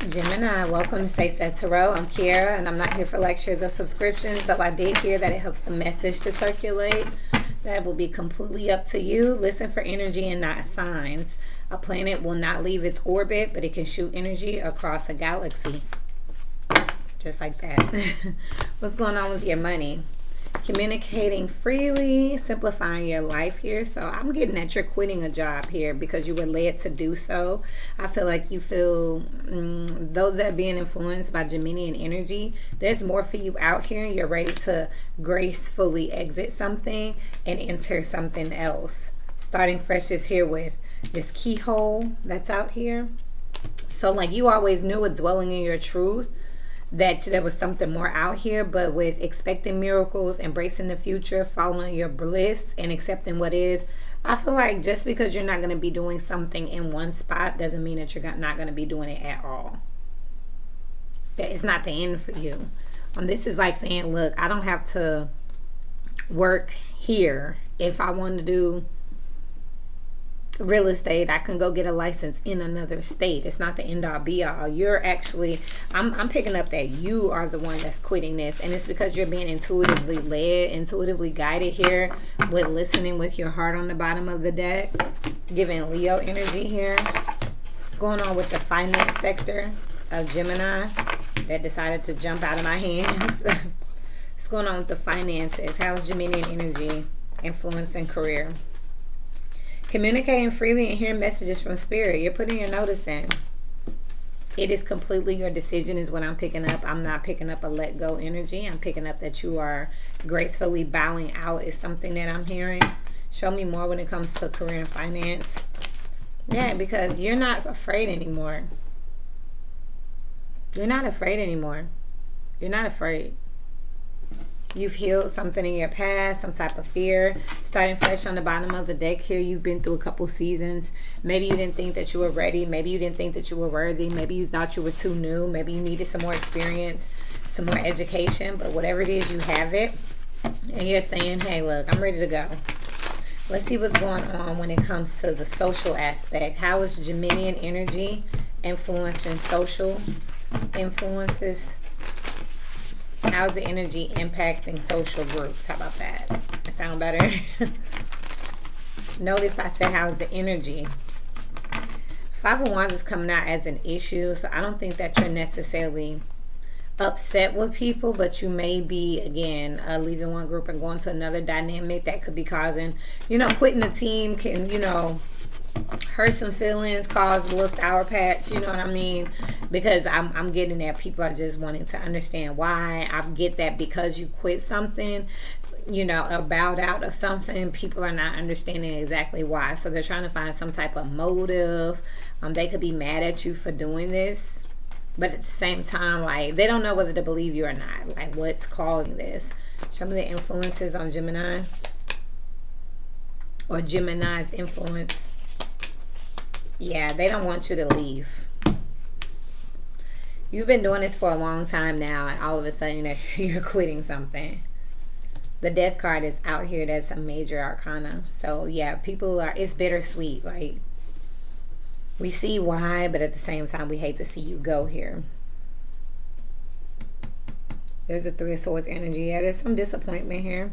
Gemini, welcome to Say Set Tarot. I'm Kiara, and I'm not here for lectures or subscriptions, though I did hear that it helps the message to circulate. That will be completely up to you. Listen for energy and not signs. A planet will not leave its orbit, but it can shoot energy across a galaxy. Just like that. What's going on with your money? Communicating freely, simplifying your life here. So I'm getting that you're quitting a job here because you were led to do so. I feel like you feel those that are being influenced by Geminian energy, there's more for you out here. You're ready to gracefully exit something and enter something else. Starting fresh is here with this keyhole that's out here. So like you always knew it, dwelling in your truth, that there was something more out here, but with expecting miracles, embracing the future, following your bliss, and accepting what is, I feel like just because you're not going to be doing something in one spot doesn't mean that you're not going to be doing it at all. That it's not the end for you. This is like saying, look, I don't have to work here. If I want to do real estate, I can go get a license in another state. It's not the end all be all. You're actually, I'm picking up that you are the one that's quitting this, and it's because you're being intuitively led, intuitively guided here with listening with your heart on the bottom of the deck, giving Leo energy here. What's going on with the finance sector of Gemini that decided to jump out of my hands? What's going on with the finances? How's Geminian energy influencing career? Communicating freely and hearing messages from spirit. You're putting your notice in. It is completely your decision is what I'm picking up. I'm not picking up a let go energy. I'm picking up that you are gracefully bowing out is something that I'm hearing. Show me more when it comes to career and finance. Yeah, because you're not afraid anymore. You're not afraid anymore. You're not afraid. You've healed something in your past, some type of fear. Starting fresh on the bottom of the deck here. You've been through a couple seasons. Maybe you didn't think that you were ready. Maybe you didn't think that you were worthy. Maybe you thought you were too new. Maybe you needed some more experience, some more education. But whatever it is, you have it. And you're saying, hey, look, I'm ready to go. Let's see what's going on when it comes to the social aspect. How is Geminian energy influencing social influences? How's the energy impacting social groups? How about that? That sound better? Notice I said how's the energy. Five of Wands is coming out as an issue, so I don't think that you're necessarily upset with people, but you may be, again, leaving one group and going to another dynamic that could be causing, quitting the team can, hurt some feelings, cause a little sour patch, you know what I mean? Because I'm getting that people are just wanting to understand why. I get that because you quit something, or bowed out of something, people are not understanding exactly why. So they're trying to find some type of motive. They could be mad at you for doing this, but at the same time, like, they don't know whether to believe you or not. Like, what's causing this? Some of the influences on Gemini, or Gemini's influence. Yeah, they don't want you to leave. You've been doing this for a long time now, and all of a sudden you're quitting something. The Death card is out here. That's a major arcana. So yeah, it's bittersweet. Like, we see why, but at the same time, we hate to see you go here. There's a Three of Swords energy. Yeah, there's some disappointment here.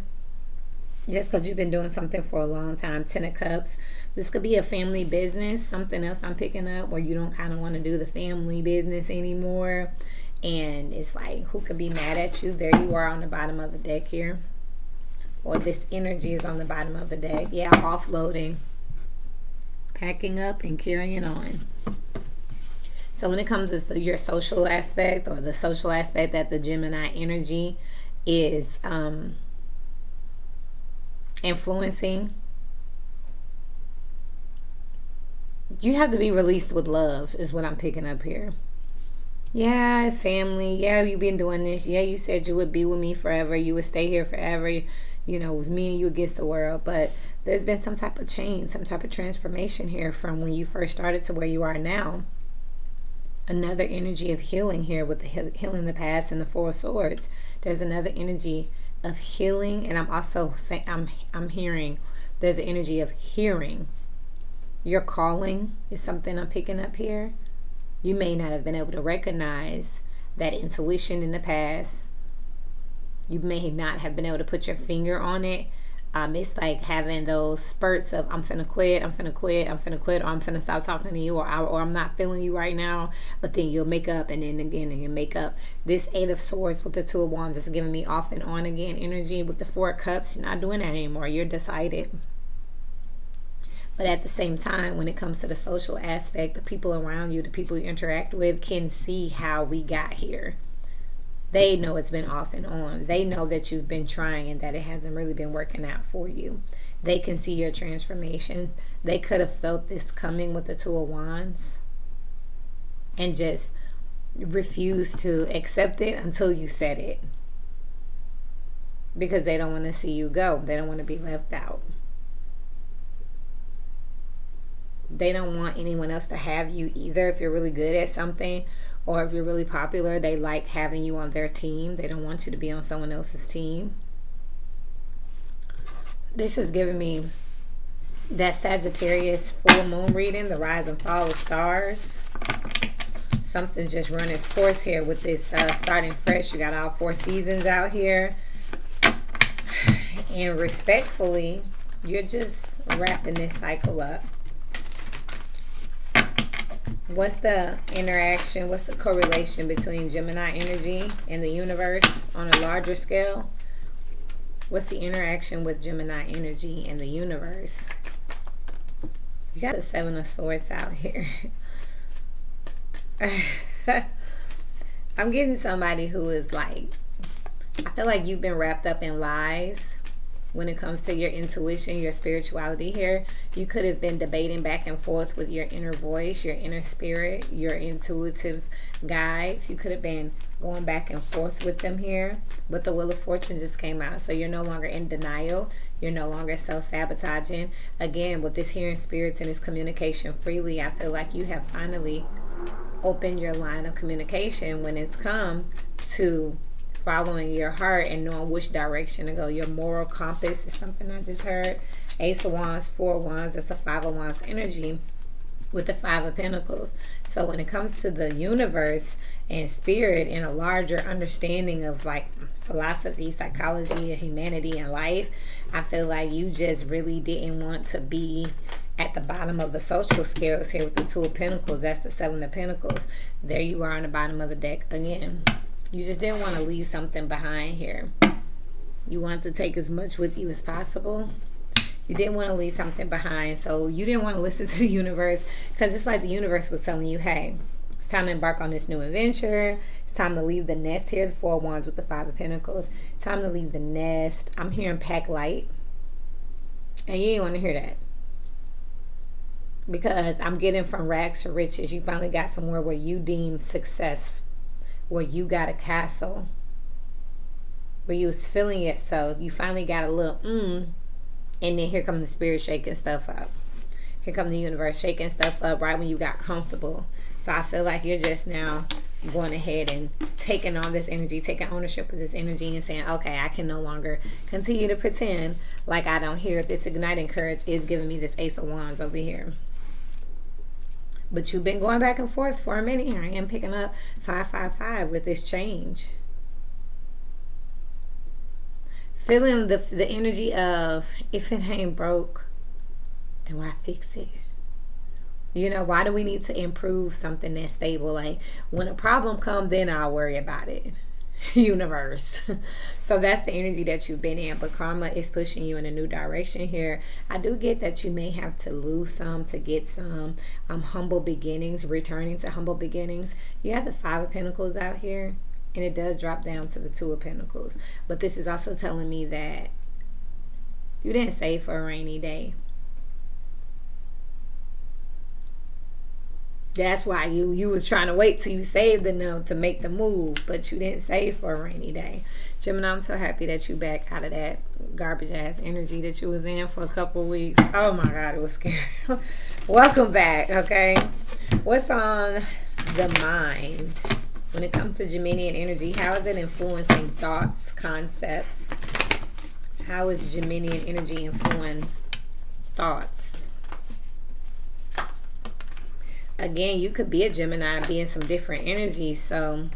Just because you've been doing something for a long time. Ten of Cups. This could be a family business. Something else I'm picking up where you don't kind of want to do the family business anymore. And it's like, who could be mad at you? There you are on the bottom of the deck here. Or this energy is on the bottom of the deck. Yeah, offloading. Packing up and carrying on. So when it comes to your social aspect, or the social aspect that the Gemini energy is influencing, you have to be released with love is what I'm picking up here. Yeah, it's family. Yeah, you've been doing this. Yeah, you said you would be with me forever. You would stay here forever. It was me and you against the world. But there's been some type of change, some type of transformation here from when you first started to where you are now. Another energy of healing here with the healing the past and the Four of Swords. There's another energy of healing, and I'm also saying I'm hearing there's an energy of hearing. Your calling is something I'm picking up here. You may not have been able to recognize that intuition in the past. You may not have been able to put your finger on it. It's like having those spurts of I'm finna quit, I'm finna quit, I'm finna quit, or I'm finna stop talking to you, or I'm not feeling you right now. But then you'll make up, and then again, and you make up. This Eight of Swords with the Two of Wands is giving me off and on again energy. With the Four of Cups, you're not doing that anymore. You're decided. But at the same time, when it comes to the social aspect, the people around you, the people you interact with can see how we got here. They know it's been off and on. They know that you've been trying and that it hasn't really been working out for you. They can see your transformation. They could have felt this coming with the Two of Wands and just refused to accept it until you said it. Because they don't want to see you go. They don't want to be left out. They don't want anyone else to have you either. If you're really good at something, or if you're really popular, they like having you on their team. They don't want you to be on someone else's team. This is giving me that Sagittarius full moon reading, the rise and fall of stars. Something's just run its course here with this starting fresh. You got all 4 seasons out here. And respectfully, you're just wrapping this cycle up. What's the interaction, what's the correlation between Gemini energy and the universe on a larger scale? What's the interaction with Gemini energy and the universe? You got the Seven of Swords out here. I'm getting somebody who is like, I feel like you've been wrapped up in lies when it comes to your intuition, your spirituality here. You could have been debating back and forth with your inner voice, your inner spirit, your intuitive guides. You could have been going back and forth with them here, but the Wheel of Fortune just came out. So you're no longer in denial. You're no longer self-sabotaging. Again, with this hearing spirits and this communication freely, I feel like you have finally opened your line of communication when it's come to following your heart and knowing which direction to go. Your moral compass is something I just heard. Ace of Wands, 4 of Wands, that's a 5 of Wands energy with the 5 of Pentacles. So when it comes to the universe and spirit and a larger understanding of like philosophy, psychology, and humanity and life, I feel like you just really didn't want to be at the bottom of the social scales here with the 2 of Pentacles. That's the 7 of Pentacles. There you are on the bottom of the deck again. You just didn't want to leave something behind here. You wanted to take as much with you as possible. You didn't want to leave something behind. So you didn't want to listen to the universe, because it's like the universe was telling you, hey, it's time to embark on this new adventure. It's time to leave the nest here, the 4 of Wands with the 5 of Pentacles. It's time to leave the nest. I'm hearing pack light. And you didn't want to hear that. Because I'm getting from rags to riches. You finally got somewhere where you deemed success, where you got a castle, where you was feeling it. So you finally got a little and then here come the spirit shaking stuff up. Here come the universe shaking stuff up right when you got comfortable. So I feel like you're just now going ahead and taking on this energy, taking ownership of this energy and saying, okay, I can no longer continue to pretend like I don't hear. This igniting courage is giving me this Ace of Wands over here. But you've been going back and forth for a minute here. I am picking up 555 with this change. Feeling the energy of, if it ain't broke, then why fix it? You know, why do we need to improve something that's stable? Like, when a problem comes, then I'll worry about it. Universe. So that's the energy that you've been in, but karma is pushing you in a new direction here. I do get that you may have to lose some to get some. Humble beginnings, returning to humble beginnings. You have the 5 of Pentacles out here, and it does drop down to the 2 of Pentacles, but this is also telling me that you didn't save for a rainy day. That's why you was trying to wait till you saved enough to make the move, but you didn't save for a rainy day. Gemini, I'm so happy that you back out of that garbage ass energy that you was in for a couple weeks. Oh my God, it was scary. Welcome back, okay? What's on the mind when it comes to Geminian energy? How is it influencing thoughts, concepts? How is Geminian energy influencing thoughts? again, you could be a Gemini and be in some different energies. So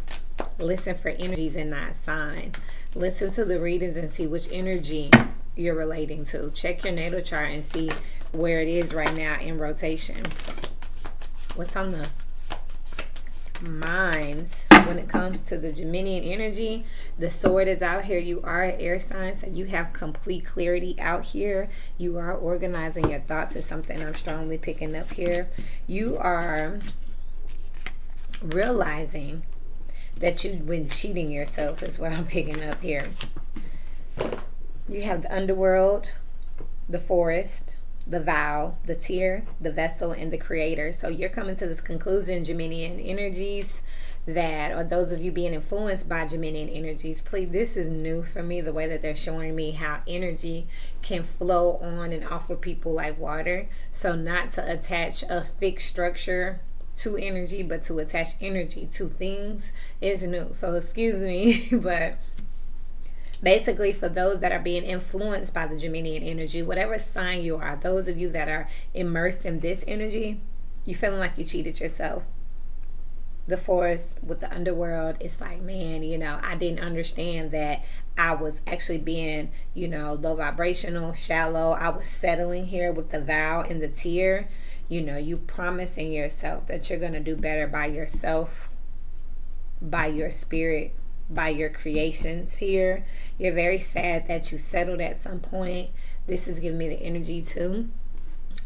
listen for energies in that sign. Listen to the readings and see which energy you're relating to. Check your natal chart and see where it is right now in rotation. What's on the minds when it comes to the Geminian energy? The sword is out here. You are an air sign, so you have complete clarity out here. You are organizing your thoughts, is something I'm strongly picking up here. You are realizing that you've been cheating yourself, is what I'm picking up here. You have the underworld, the forest, the vow, the tear, the vessel, and the creator. So you're coming to this conclusion, Geminian energies, that, or those of you being influenced by Geminian energies, please, this is new for me, the way that they're showing me how energy can flow on and off of people like water. So not to attach a fixed structure to energy, but to attach energy to things is new. So excuse me, but basically, for those that are being influenced by the Geminian energy, whatever sign you are, those of you that are immersed in this energy, you feeling like you cheated yourself. The forest with the underworld, it's like, man, I didn't understand that I was actually being, low vibrational, shallow. I was settling here with the vow and the tear. You promising yourself that you're going to do better by yourself, by your spirit, by your creations here. You're very sad that you settled at some point. This is giving me the energy too.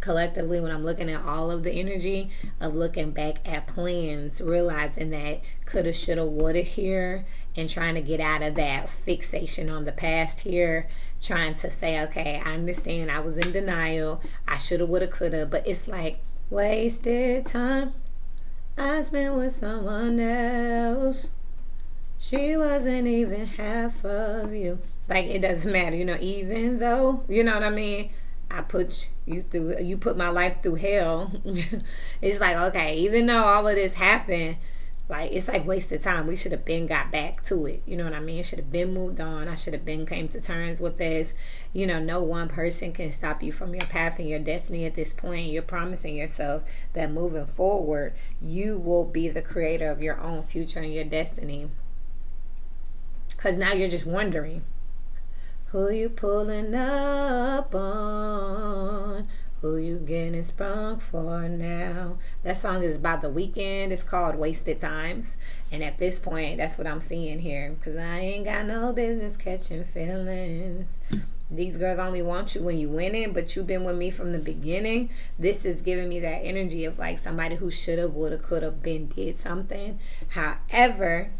Collectively, when I'm looking at all of the energy of looking back at plans, realizing that coulda, shoulda, woulda here, and trying to get out of that fixation on the past here, trying to say, okay, I understand I was in denial, I shoulda, woulda, coulda, but it's like wasted time I spent with someone else. She wasn't even half of you. Like, it doesn't matter, even though, you know what I mean, I put you through, you put my life through hell. It's like, okay, even though all of this happened, like, it's like wasted time. We should have been got back to it. You know what I mean? Should have been moved on. I should have been came to terms with this. No one person can stop you from your path and your destiny at this point. You're promising yourself that moving forward, you will be the creator of your own future and your destiny. Because now you're just wondering, who you pulling up on? Who you getting sprung for now? That song is by The Weeknd. It's called Wasted Times. And at this point, that's what I'm seeing here. Because I ain't got no business catching feelings. These girls only want you when you winning, but you've been with me from the beginning. This is giving me that energy of like somebody who shoulda, woulda, coulda been did something. However,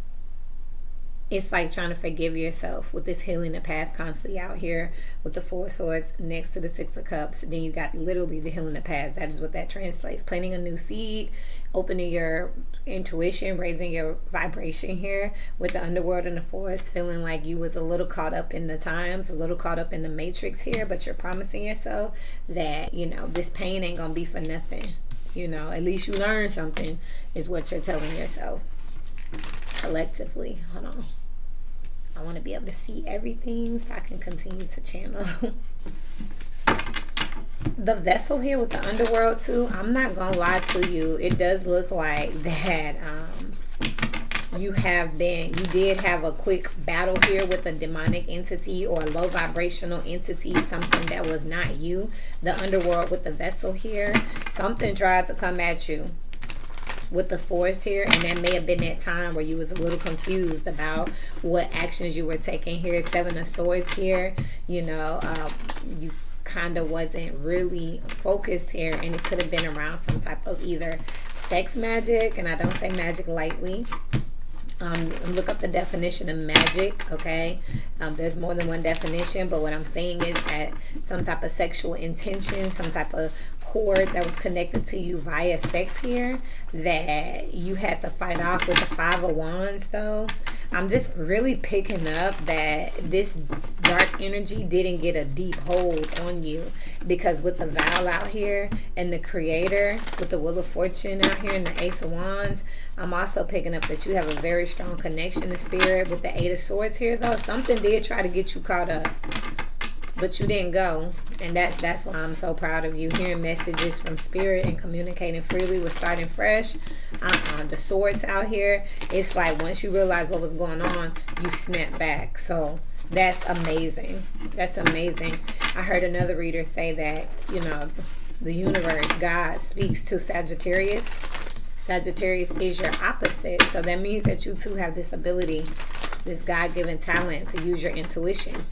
it's like trying to forgive yourself with this healing the past constantly out here with the Four of Swords next to the Six of Cups. Then you got literally the healing the past. That is what that translates. Planting a new seed, opening your intuition, raising your vibration here with the underworld and the forest, feeling like you was a little caught up in the times, a little caught up in the matrix here, but you're promising yourself that, this pain ain't gonna be for nothing. At least you learned something is what you're telling yourself. Collectively, hold on, I want to be able to see everything so I can continue to channel. The vessel here with the underworld too, I'm not gonna lie to you, it does look like that you did have a quick battle here with a demonic entity or a low vibrational entity, something that was not you. The underworld with the vessel here, something tried to come at you with the forest here, and that may have been that time where you was a little confused about what actions you were taking here. Seven of Swords here, you kind of wasn't really focused here, and it could have been around some type of either sex magic, and I don't say magic lightly. Look up the definition of magic, okay? There's more than one definition, but what I'm saying is that some type of sexual intention, some type of cord that was connected to you via sex here that you had to fight off with the Five of Wands though. I'm just really picking up that this dark energy didn't get a deep hold on you, because with the Vow out here and the Creator with the Wheel of Fortune out here and the Ace of Wands, I'm also picking up that you have a very strong connection to spirit with the Eight of Swords here though. Something did try to get you caught up. but you didn't go, and that's why I'm so proud of you. Hearing messages from spirit and communicating freely with starting fresh. The swords out here, it's like once you realize what was going on, you snap back. So that's amazing. That's amazing. I heard another reader say that, you know, the universe, God speaks to Sagittarius. Sagittarius is your opposite. So that means that you too have this ability, this God-given talent to use your intuition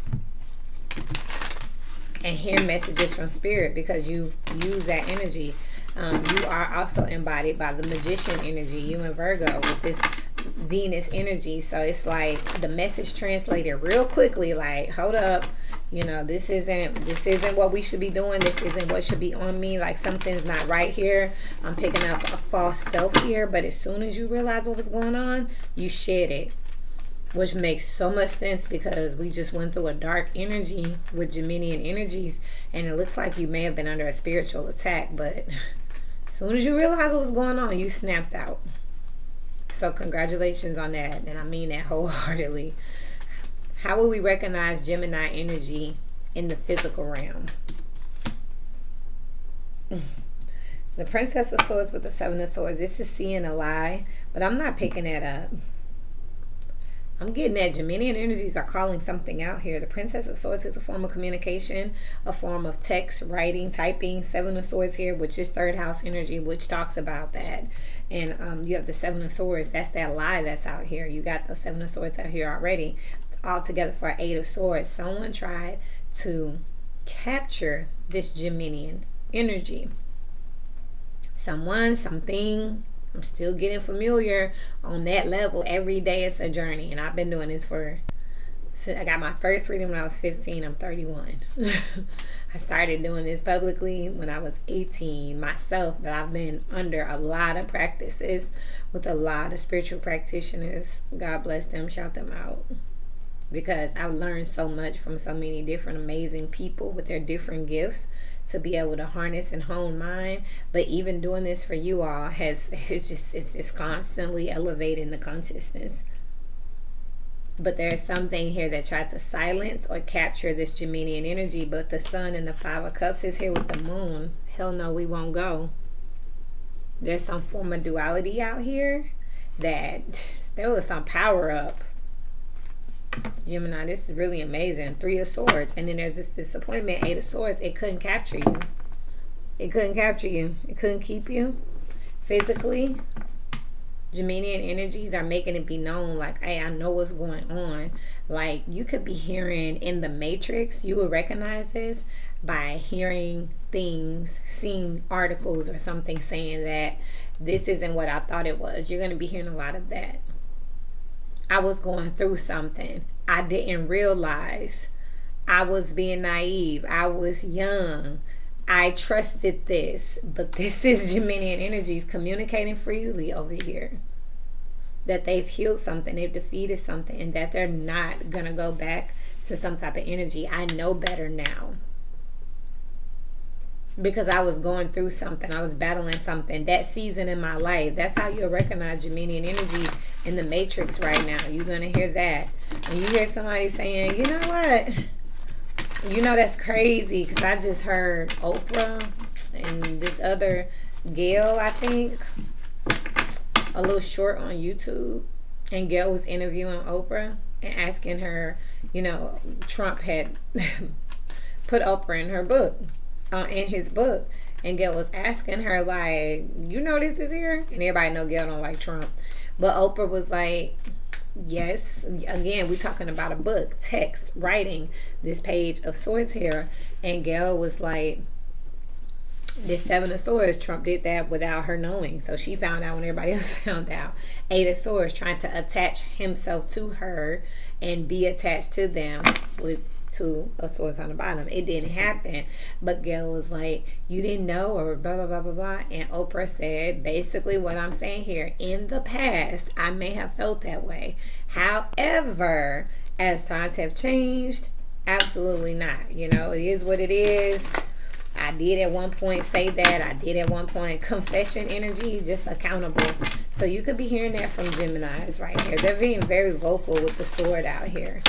and hear messages from spirit, because you use that energy. You are also embodied by the magician energy, you and Virgo, with this Venus energy. So it's like the message translated real quickly, like, hold up, you know, this isn't what we should be doing. This isn't what should be on me. Like, something's not right here. I'm picking up a false self here. But as soon as you realize what was going on, you shed it, which makes so much sense, because we just went through a dark energy with Geminian energies, and it looks like you may have been under a spiritual attack, but as soon as you realize what was going on, you snapped out. So congratulations on that, and I mean that wholeheartedly. How will we recognize Gemini energy in the physical realm? The Princess of Swords with the Seven of Swords. This is seeing a lie, but I'm not picking that up. I'm getting that Geminian energies are calling something out here. The Princess of Swords is a form of communication, a form of text, writing, typing. Seven of Swords here, which is third house energy, which talks about that. And you have the Seven of Swords. That's that lie that's out here. You got the Seven of Swords out here already. All together for Eight of Swords. Someone tried to capture this Geminian energy. Someone, something. I'm still getting familiar on that level. Every day it's a journey, and I've been doing this since I got my first reading when I was 15. I'm 31. I started doing this publicly when I was 18 myself, but I've been under a lot of practices with a lot of spiritual practitioners. God bless them, shout them out, because I've learned so much from so many different amazing people with their different gifts to be able to harness and hone mine. But even doing this for you all it's just constantly elevating the consciousness. But there's something here that tried to silence or capture this Geminian energy, but the Sun and the Five of Cups is here with the Moon. Hell no, we won't go. There's some form of duality out here, that there was some power up. Gemini, this is really amazing. Three of Swords, and then there's this disappointment. Eight of Swords. It couldn't capture you. It couldn't capture you. It couldn't keep you physically. Geminian energies are making it be known, like, hey, I know what's going on. Like, you could be hearing in the Matrix. You would recognize this by hearing things, seeing articles or something saying that this isn't what I thought it was. You're going to be hearing a lot of that. I was going through something. I didn't realize. I was being naive. I was young. I trusted this. But this is Geminian energies communicating freely over here. That they've healed something. They've defeated something. And that they're not going to go back to some type of energy. I know better now. Because I was going through something. I was battling something. That season in my life. That's how you'll recognize Geminian energies in the Matrix right now. You're going to hear that. When you hear somebody saying, you know what? You know, that's crazy. Because I just heard Oprah and this other Gail, I think. A little short on YouTube. And Gail was interviewing Oprah and asking her, you know, Trump had put Oprah in her book. In his book, and Gail was asking her, like, you know this is here? And everybody know Gail don't like Trump, but Oprah was like, yes. Again, we talking about a book, text, writing, this Page of Swords here. And Gail was like, this Seven of Swords, Trump did that without her knowing. So she found out when everybody else found out. Eight of Swords, trying to attach himself to her and be attached to them with Two of Swords on the bottom. It didn't happen. But Gail was like, you didn't know, or blah, blah, blah, blah, blah. And Oprah said, basically what I'm saying here, in the past, I may have felt that way. However, as times have changed, absolutely not. You know, it is what it is. I did at one point say that. I did at one point. Confession energy, just accountable. So you could be hearing that from Geminis right here. They're being very vocal with the sword out here.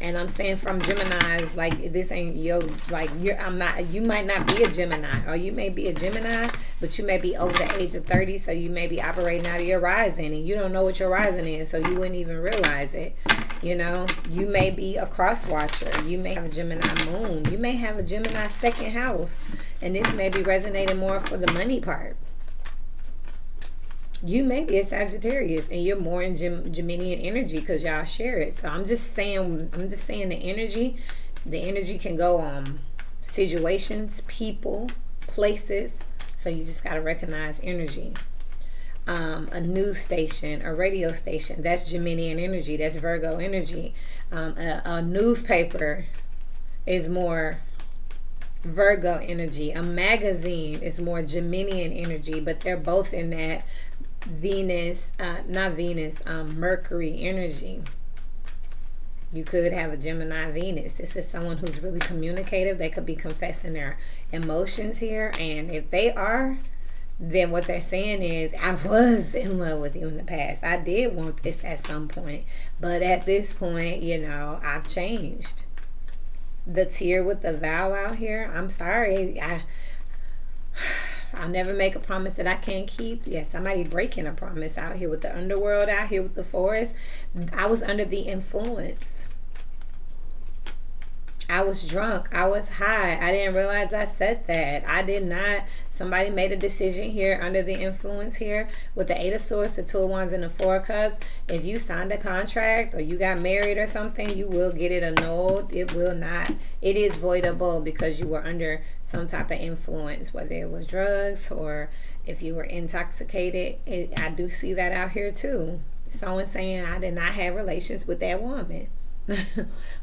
And I'm saying from Geminis, like this ain't your, like I'm not, you might not be a Gemini, or you may be a Gemini, but you may be over the age of 30, so you may be operating out of your rising, and you don't know what your rising is, so you wouldn't even realize it. You know, you may be a cross watcher. You may have a Gemini moon. You may have a Gemini second house, and this may be resonating more for the money part. You may be a Sagittarius and you're more in Geminian energy because y'all share it. So I'm just saying the energy can go on situations, people, places. So you just got to recognize energy. A news station, a radio station, that's Geminian energy. That's Virgo energy. A newspaper is more Virgo energy. A magazine is more Geminian energy, but they're both in that Mercury energy. You could have a Gemini Venus. This is someone who's really communicative. They could be confessing their emotions here, and if they are, then what they're saying is, I was in love with you in the past. I did want this at some point, but at this point, you know, I've changed. The tear with the vow out here, I'm sorry, I'll never make a promise that I can't keep. Yeah, somebody breaking a promise out here with the underworld, out here with the forest. I was under the influence. I was drunk. I was high. I didn't realize I said that. I did not. Somebody made a decision here under the influence here with the 8 of Swords, the 2 of Wands, and the 4 of Cups. If you signed a contract or you got married or something, you will get it annulled. It will not. It is voidable because you were under some type of influence, whether it was drugs or if you were intoxicated. I do see that out here too. Someone saying I did not have relations with that woman.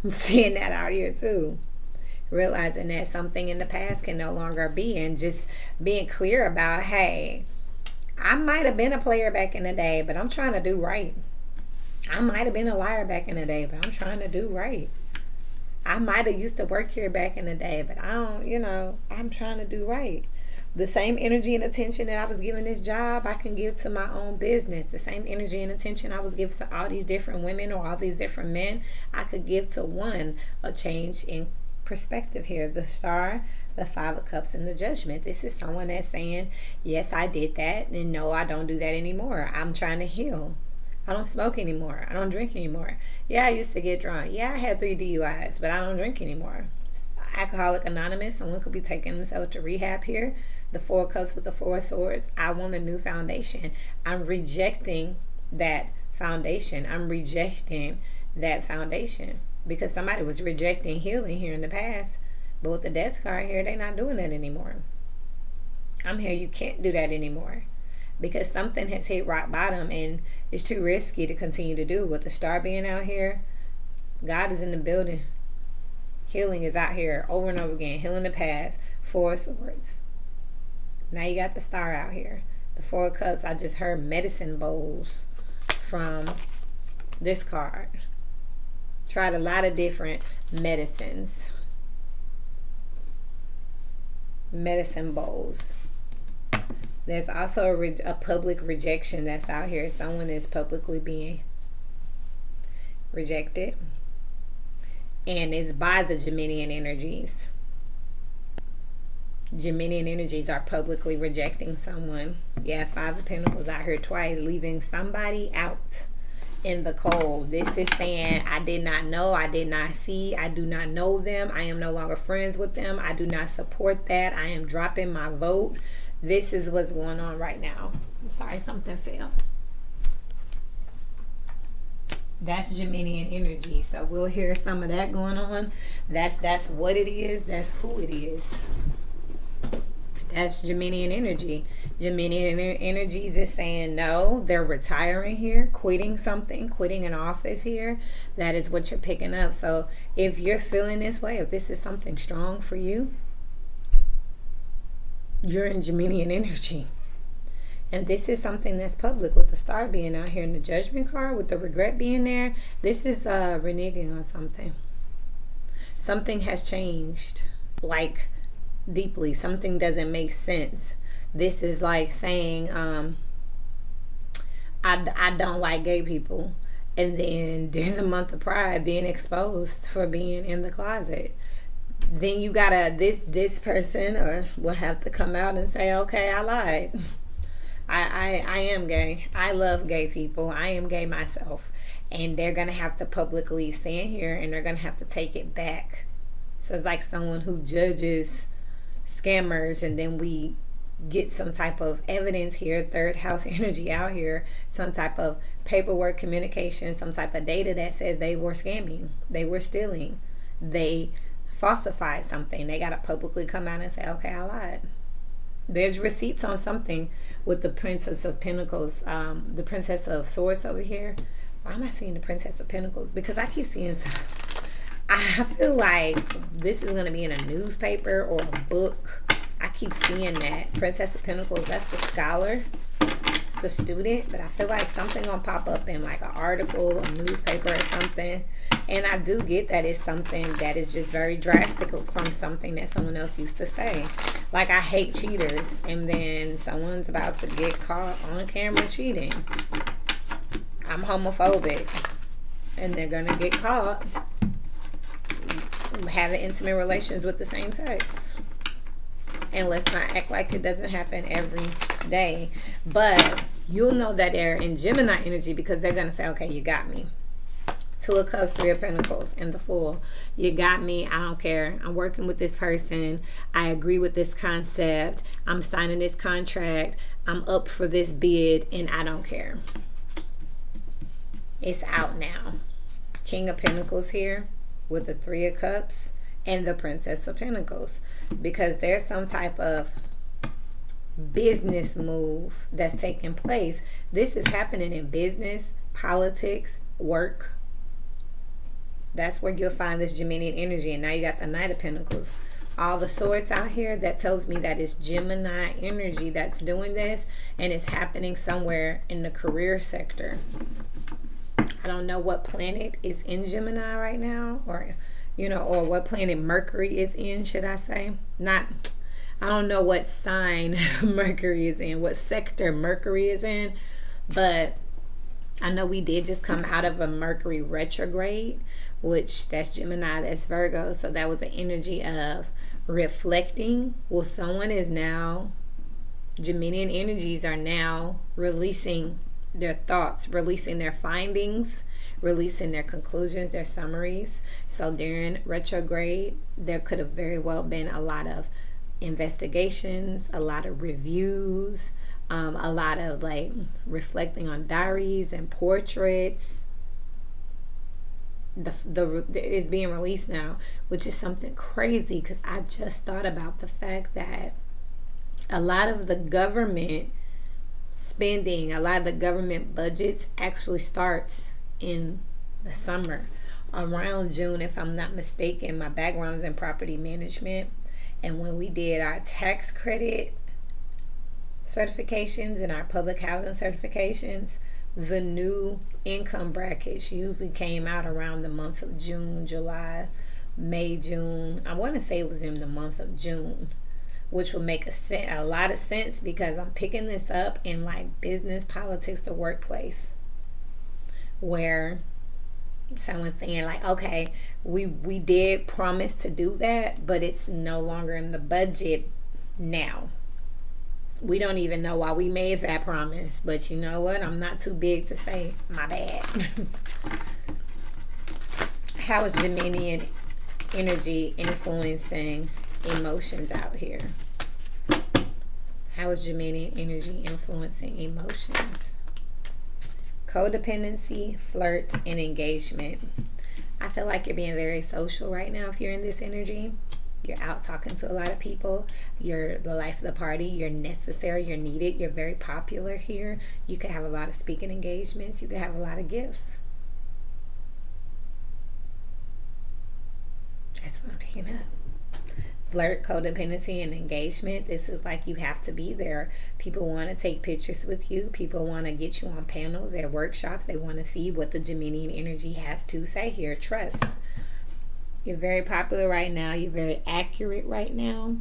I'm seeing that out here too. Realizing that something in the past can no longer be, and just being clear about, hey, I might have been a player back in the day, but I'm trying to do right. I might have been a liar back in the day, but I'm trying to do right. I might have used to work here back in the day, but I don't, you know, I'm trying to do right. The same energy and attention that I was giving this job, I can give to my own business. The same energy and attention I was giving to all these different women or all these different men, I could give to one. A change in perspective here. The Star, the 5 of Cups, and the Judgment. This is someone that's saying, yes, I did that, and no, I don't do that anymore. I'm trying to heal. I don't smoke anymore. I don't drink anymore. Yeah, I used to get drunk. Yeah, I had 3 DUIs, but I don't drink anymore. Alcoholic Anonymous, someone could be taking themselves to rehab here. The 4 of Cups with the 4 of Swords. I want a new foundation. I'm rejecting that foundation. I'm rejecting that foundation because somebody was rejecting healing here in the past, but with the Death card here, they're not doing that anymore. I'm here. You can't do that anymore because something has hit rock bottom and it's too risky to continue to do. With the Star being out here, God is in the building. Healing is out here over and over again. Healing the past. 4 of Swords. Now you got the Star out here. The 4 of Cups, I just heard medicine bowls from this card. Tried a lot of different medicines. Medicine bowls. There's also a public rejection that's out here. Someone is publicly being rejected. And it's by the Geminian energies. Geminian energies are publicly rejecting someone. Yeah, 5 of Pentacles out here twice, leaving somebody out in the cold. This is saying, I did not know, I did not see, I do not know them, I am no longer friends with them, I do not support that, I am dropping my vote. This is what's going on right now. I'm sorry, something fell. That's Geminian energy. So we'll hear some of that going on. That's what it is. That's who it is. That's Geminian energy. Geminian energies is saying no. They're retiring here, quitting something, quitting an office here. That is what you're picking up. So if you're feeling this way, if this is something strong for you, you're in Geminian energy. And this is something that's public with the Star being out here in the Judgment card, with the regret being there. This is reneging on something. Something has changed, like deeply. Something doesn't make sense. This is like saying, I don't like gay people. And then during the month of Pride, being exposed for being in the closet. Then you gotta, this person or will have to come out and say, okay, I lied. I am gay. I love gay people. I am gay myself. And they're gonna have to publicly stand here and they're gonna have to take it back. So it's like someone who judges scammers and then we get some type of evidence here, third house energy out here, some type of paperwork, communication, some type of data that says they were scamming, they were stealing, they falsified something. They got to publicly come out and say, okay, I lied. There's receipts on something with the Princess of Pentacles, the Princess of Swords over here. Why am I seeing the Princess of Pentacles? Because I keep seeing I feel like this is going to be in a newspaper or a book. I keep seeing that. Princess of Pentacles, that's the scholar. It's the student. But I feel like something going to pop up in like an article, a newspaper or something. And I do get that it's something that is just very drastic from something that someone else used to say. Like, I hate cheaters. And then someone's about to get caught on camera cheating. I'm homophobic. And they're going to get caught having intimate relations with the same sex. And let's not act like it doesn't happen every day. But you'll know that they're in Gemini energy because they're going to say, okay, you got me. Two of Cups, Three of Pentacles, and the Fool. You got me. I don't care. I'm working with this person. I agree with this concept. I'm signing this contract. I'm up for this bid, and I don't care. It's out now. King of Pentacles here with the Three of Cups and the Princess of Pentacles, because there's some type of business move that's taking place. This is happening in business, politics, work. That's where you'll find this Gemini energy. And now you got the Knight of Pentacles. All the swords out here, that tells me that it's Gemini energy that's doing this, and it's happening somewhere in the career sector. I don't know what planet is in Gemini right now, or or what planet Mercury is in, should I say. I don't know what sign Mercury is in, what sector Mercury is in, but I know we did just come out of a Mercury retrograde, which that's Gemini, that's Virgo. So that was an energy of reflecting. Well, someone is now, Geminian energies are now releasing their thoughts, releasing their findings, releasing their conclusions, their summaries. So during retrograde, there could have very well been a lot of investigations, a lot of reviews, a lot of like reflecting on diaries and portraits. It's being released now, which is something crazy, because I just thought about the fact that a lot of the government spending, a lot of the government budgets actually starts in the summer, around June, if I'm not mistaken. My background is in property management, and when we did our tax credit certifications and our public housing certifications, the new income brackets usually came out around the month of June, July, May, June. I want to say it was in the month of June, which will make a lot of sense, because I'm picking this up in like business, politics, the workplace, where someone's saying like, okay, we did promise to do that, but it's no longer in the budget now. We don't even know why we made that promise, but you know what? I'm not too big to say my bad. How is Geminian energy influencing emotions out here? How is Geminian energy influencing emotions? Codependency, flirt, and engagement. I feel like you're being very social right now if you're in this energy. You're out talking to a lot of people. You're the life of the party. You're necessary. You're needed. You're very popular here. You could have a lot of speaking engagements. You could have a lot of gifts. That's what I'm picking up. Flirt, codependency, and engagement. This is like you have to be there. People want to take pictures with you. People want to get you on panels at workshops. They want to see what the Geminian energy has to say here. Trust. You're very popular right now. You're very accurate right now.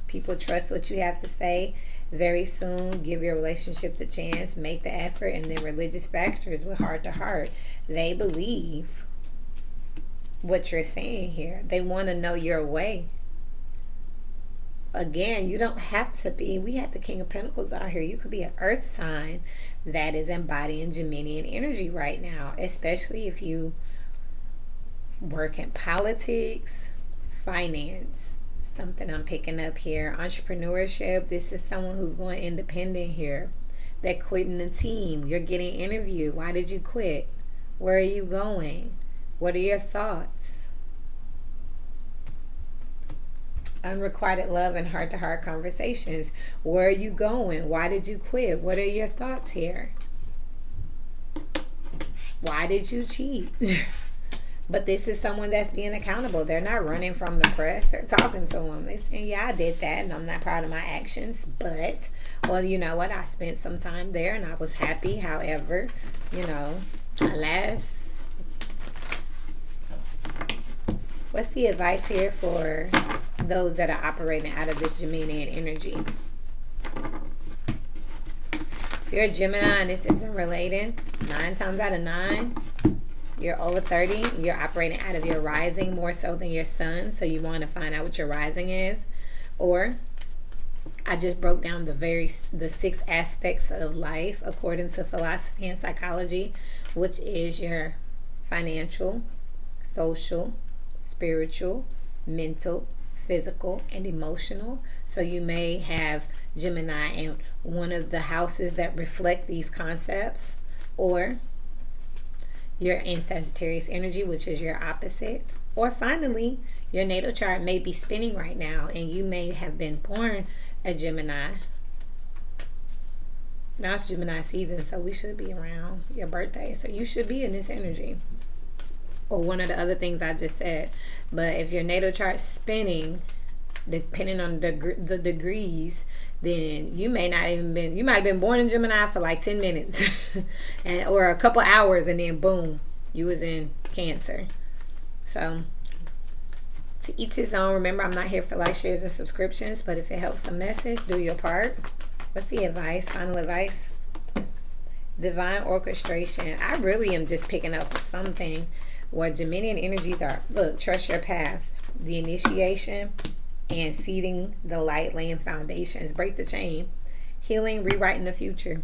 People trust what you have to say. very soon. Give your relationship the chance, make the effort. And then religious factors with heart to heart. They believe what you're saying here. They want to know your way. Again, you don't have to be. We had the King of Pentacles out here. You could be an earth sign that is embodying Geminian energy right now, especially if you work in politics, finance, something I'm picking up here, entrepreneurship. This is someone who's going independent here. They're quitting the team. You're getting interviewed. Why did you quit? Where are you going? What are your thoughts? Unrequited love and heart-to-heart conversations. Where are you going? Why did you quit? What are your thoughts here? Why did you cheat? But this is someone that's being accountable. They're not running from the press. They're talking to them. They're saying, yeah, I did that and I'm not proud of my actions. But, well, you know what? I spent some time there and I was happy. However, you know, alas. What's the advice here for those that are operating out of this Geminian energy? If you're a Gemini and this isn't related, 9 times out of 9, you're over 30, you're operating out of your rising more so than your sun, so you want to find out what your rising is. Or, I just broke down the 6 aspects of life according to philosophy and psychology, which is your financial, social, spiritual, mental, physical, and emotional. So you may have Gemini in one of the houses that reflect these concepts, or you're in Sagittarius energy, which is your opposite. Or finally, your natal chart may be spinning right now and you may have been born a Gemini. Now it's Gemini season, so we should be around your birthday. So you should be in this energy, or one of the other things I just said. But if your natal chart's spinning, depending on the degrees, then you may not even been, you might have been born in Gemini for like 10 minutes or a couple hours, and then boom, you was in Cancer. So to each his own. Remember, I'm not here for like, shares, and subscriptions, but if it helps the message, do your part. What's the advice? Final advice? Divine orchestration. I really am just picking up something where Geminian energies are, look, trust your path, the initiation, and seeding the light, laying foundations, break the chain, healing, rewriting the future.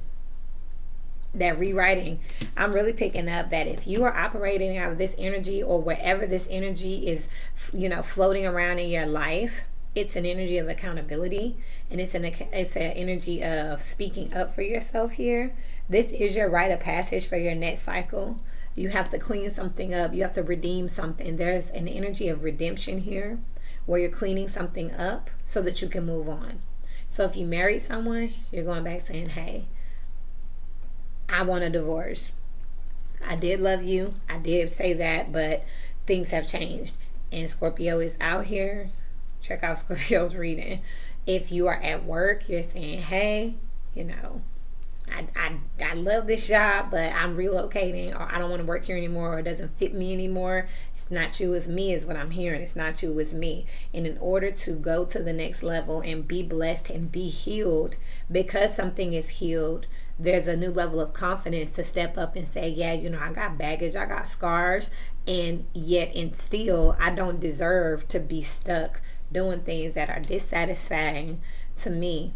That rewriting, I'm really picking up that if you are operating out of this energy, or wherever this energy is, you know, floating around in your life, it's an energy of accountability, and it's an energy of speaking up for yourself here. This is your rite of passage for your next cycle. You have to clean something up. You have to redeem something. There's an energy of redemption here where you're cleaning something up so that you can move on. So if you married someone, you're going back saying, hey, I want a divorce. I did love you. I did say that, but things have changed. And Scorpio is out here. Check out Scorpio's reading. If you are at work, you're saying, hey, you know, I love this job, but I'm relocating, or I don't want to work here anymore, or it doesn't fit me anymore. It's not you, it's me is what I'm hearing. It's not you, it's me. And in order to go to the next level and be blessed and be healed, because something is healed, there's a new level of confidence to step up and say, yeah, you know, I got baggage, I got scars, and yet and still I don't deserve to be stuck doing things that are dissatisfying to me,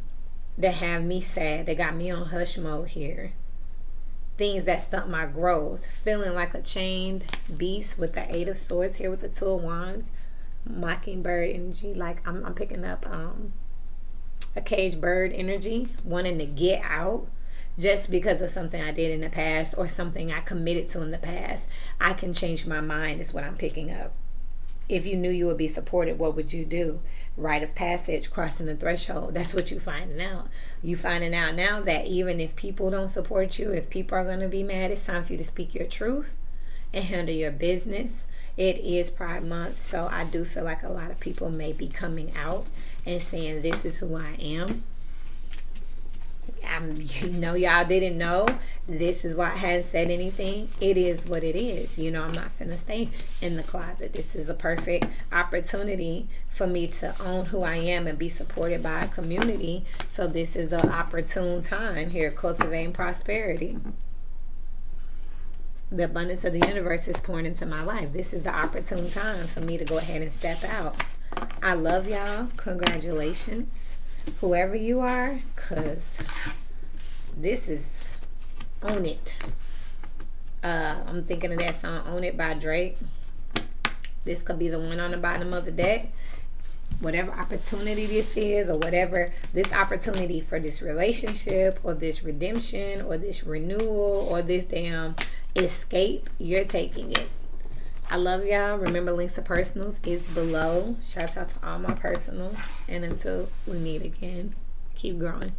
that have me sad, that got me on hush mode here. Things that stunt my growth. Feeling like a chained beast with the 8 of Swords here with the 2 of Wands. Mockingbird energy. Like I'm picking up a caged bird energy. Wanting to get out just because of something I did in the past, or something I committed to in the past. I can change my mind is what I'm picking up. If you knew you would be supported, what would you do? Rite of passage, crossing the threshold. That's what you're finding out. You finding out now that even if people don't support you, if people are going to be mad, it's time for you to speak your truth and handle your business. It is Pride Month, so I do feel like a lot of people may be coming out and saying, this is who I am. Y'all didn't know. This is why I hadn't said anything. It is what it is. I'm not finna stay in the closet. This is a perfect opportunity for me to own who I am and be supported by a community. So this is the opportune time here, cultivating prosperity. The abundance of the universe is pouring into my life. This is the opportune time for me to go ahead and step out. I love y'all. Congratulations, whoever you are, because this is Own It. I'm thinking of that song Own It by Drake. This could be the one on the bottom of the deck. Whatever opportunity this is, or whatever this opportunity for this relationship or this redemption or this renewal or this damn escape, you're taking it. I love y'all. Remember, links to personals is below. Shout out to all my personals. And until we meet again, keep growing.